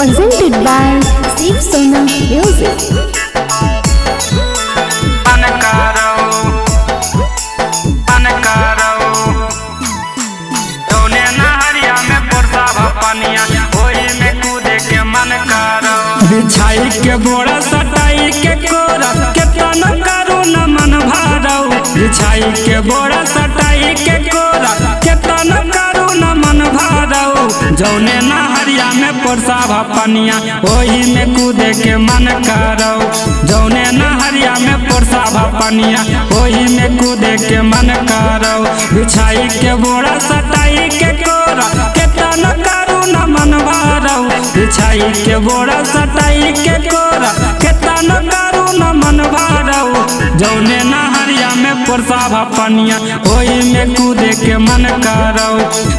presented by Shiv Sona Music. बिछाई के बोरा सटाई के कोरा केतन करू न मन भरौ। बिछाई के बोरा सटाई के कोरा केतन करू न मन भरौ। जौने नहरिया में परसावा पनिया ओही में कूदे के मन करौ। जौने नहरिया में परसावा पनिया ओही में कूदे के मन करौ। बिछाई के बोरा सटाई के कोरा केतन करू न मन भरौ। बिछाई के बोरा सटाई के कोरा केतन करू न मन भरौ। जौने नहरिया में परसावा पनिया ओही में कूदे के मन करौ।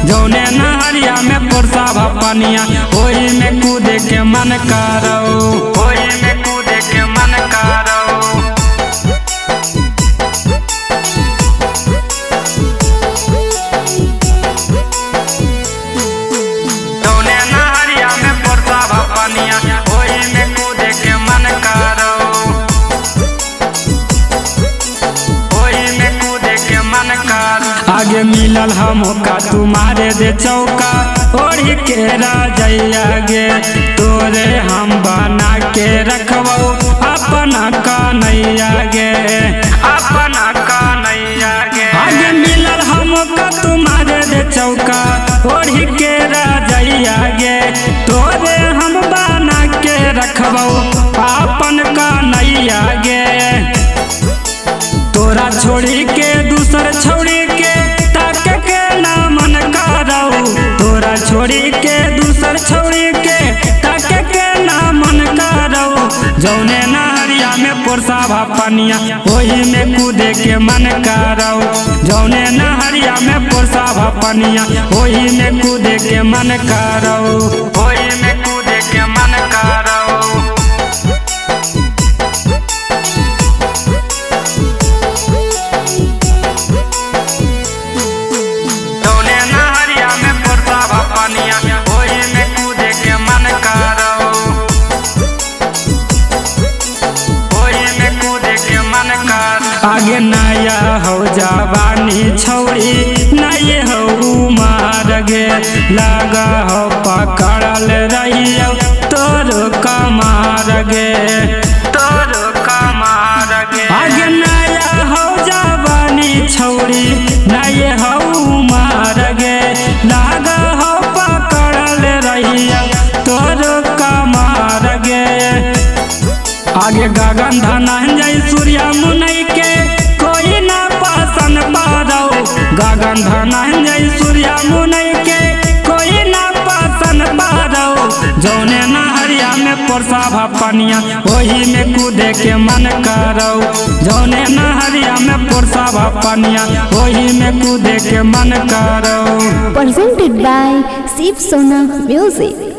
जौने नहरिया में परसावा पनिया ओही में कूदे के मन करौ। ओही में कूदे के मन करौ। आगे मिलल हमका तुम्हारे दे चौका ओढ़ी के राजैया गे। तोरे हम बना के रखबौ अपना कन्हैया गे। अपना कन्हैया गे। आगे मिलल हमका तुम्हारे दे चौका ओढ़ी के राजैया गे। तोरे हम बना के रखबौ अपन कन्हैया गे। तोरा छोड़ी के दूसर छोड़ी के ताके के ना मन करौ। तोरा छोड़ी के दूसर छोड़ी के ताके के ना मन करौ। जौने नहरिया में परसावा पनिया ओही में कूदे के मन करौ। जौने नहरिया में परसावा पनिया ओही में कूदे के मन करौ। ओही में कूदे के मन करौ। आगे नया हो जवानी छौड़ी नये हो उमर गे। लगा हो पकड़ल रहियो तोर कमार गे। तोर कमार गे। आगे नया हो जवानी छौड़ी नये हो उमर गे। लगा हो पकड़ल रहियो तोर कमार गे। आगे गगन धनंजय सूर्या मुनई के कोई ना पसंद पारौ। गगन धनंजय सूर्या मुनई के कोई ना पसंद पारौ। जौने नहरिया में परसावा पनिया ओही में कूदे के मन करौ। जौने नहरिया में परसावा पनिया ओही में कूदे के मन करौ। Presented by Shiv Sona Music.